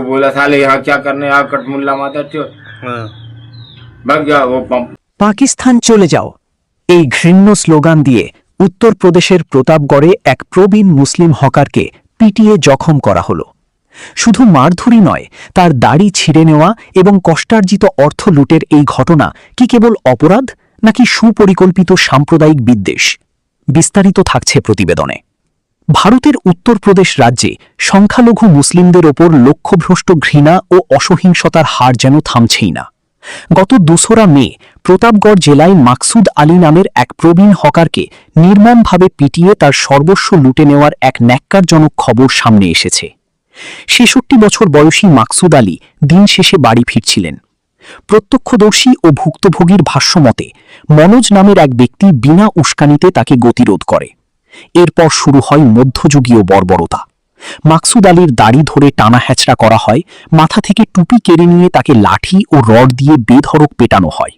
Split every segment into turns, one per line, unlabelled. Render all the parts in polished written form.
बोला साले यहाँ क्या करने यहाँ कटमुल्ला माता चोर भाग गया वो पंप।
পাকিস্তান চলে যাও এই ঘৃণ্য স্লোগান দিয়ে উত্তরপ্রদেশের প্রতাপগড়ে এক প্রবীণ মুসলিম হকারকে পিটিয়ে জখম করা হলো। শুধু মারধরি নয়, তার দাড়ি ছিঁড়ে নেওয়া এবং কষ্টার্জিত অর্থ লুটের এই ঘটনা কি কেবল অপরাধ নাকি সুপরিকল্পিত সাম্প্রদায়িক বিদ্বেষ? বিস্তারিত থাকছে প্রতিবেদনে। ভারতের উত্তরপ্রদেশ রাজ্যে সংখ্যালঘু মুসলিমদের ওপর লক্ষ্যভ্রষ্ট ঘৃণা ও অসহিংসতার হার যেন থামছেই না। গত ২রা মে প্রতাপগড় জেলায় মাকসুদ আলী নামের এক প্রবীণ হকারকে নির্মমভাবে পিটিয়ে তার সর্বস্ব লুটে নেওয়ার এক ন্যাক্কারজনক খবর সামনে এসেছে। ৬৬ বছর বয়সী মাকসুদ আলী দিন শেষে বাড়ি ফিরছিলেন। প্রত্যক্ষদর্শী ও ভুক্তভোগীর ভাষ্যমতে মনোজ নামের এক ব্যক্তি বিনা উস্কানিতে তাকে গতিরোধ করে। এরপর শুরু হয় মধ্যযুগীয় বর্বরতা। মাকসুদ আলীর দাড়ি ধরে টানা হ্যাচড়া করা হয়, মাথা থেকে টুপি কেড়ে নিয়ে তাকে লাঠি ও রড দিয়ে বেধড়ক পেটানো হয়।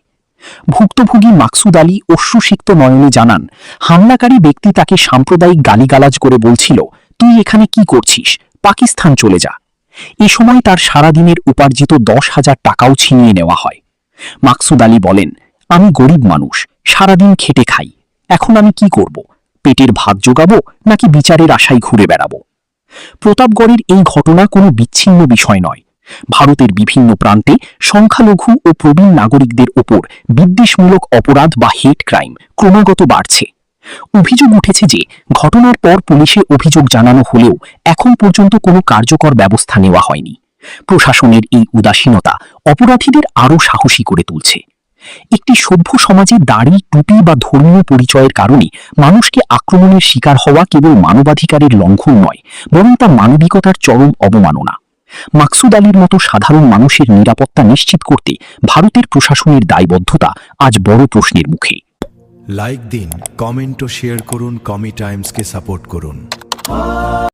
ভুক্তভোগী মাকসুদ আলী অশ্রুসিক্ত নয়নে জানান, হামলাকারী ব্যক্তি তাকে সাম্প্রদায়িক গালিগালাজ করে বলছিল, তুই এখানে কি করছিস, পাকিস্তান চলে যা। এ সময় তার সারাদিনের উপার্জিত ১০,০০০ টাকাও ছিনিয়ে নেওয়া হয়। মাকসুদ আলী বলেন, আমি গরিব মানুষ, সারাদিন খেটে খাই, এখন আমি কি করব? পেটের ভাত জোগাবো নাকি বিচারের আশায় ঘুরে বেড়াবো? প্রতাপগড়ের এই ঘটনা কোনো বিচ্ছিন্ন বিষয় নয়। ভারতের বিভিন্ন প্রান্তে সংখ্যালঘু ও প্রবীণ নাগরিকদের ওপর বিদ্বেষমূলক অপরাধ বা হেট ক্রাইম ক্রমাগত বাড়ছে। অভিযোগ উঠেছে যে ঘটনার পর পুলিশে অভিযোগ জানানো হলেও এখন পর্যন্ত কোনো কার্যকর ব্যবস্থা নেওয়া হয়নি। প্রশাসনের এই উদাসীনতা অপরাধীদের আরও সাহসী করে তুলছে। একটি সভ্য সমাজে দাড়ি, টুপি বা ধর্মীয় পরিচয়ের কারণে মানুষকে আক্রমণের শিকার হওয়া কেবল মানবাধিকারের লঙ্ঘন নয়, বরং তা মানবিকতার চরম অবমাননা। মাকসুদ আলীর মতো সাধারণ মানুষের নিরাপত্তা নিশ্চিত করতে ভারতের প্রশাসনের দায়বদ্ধতা আজ বড় প্রশ্নের মুখে।
লাইক দিন, কমেন্ট ও শেয়ার করুন, কমি টাইমসকে সাপোর্ট করুন।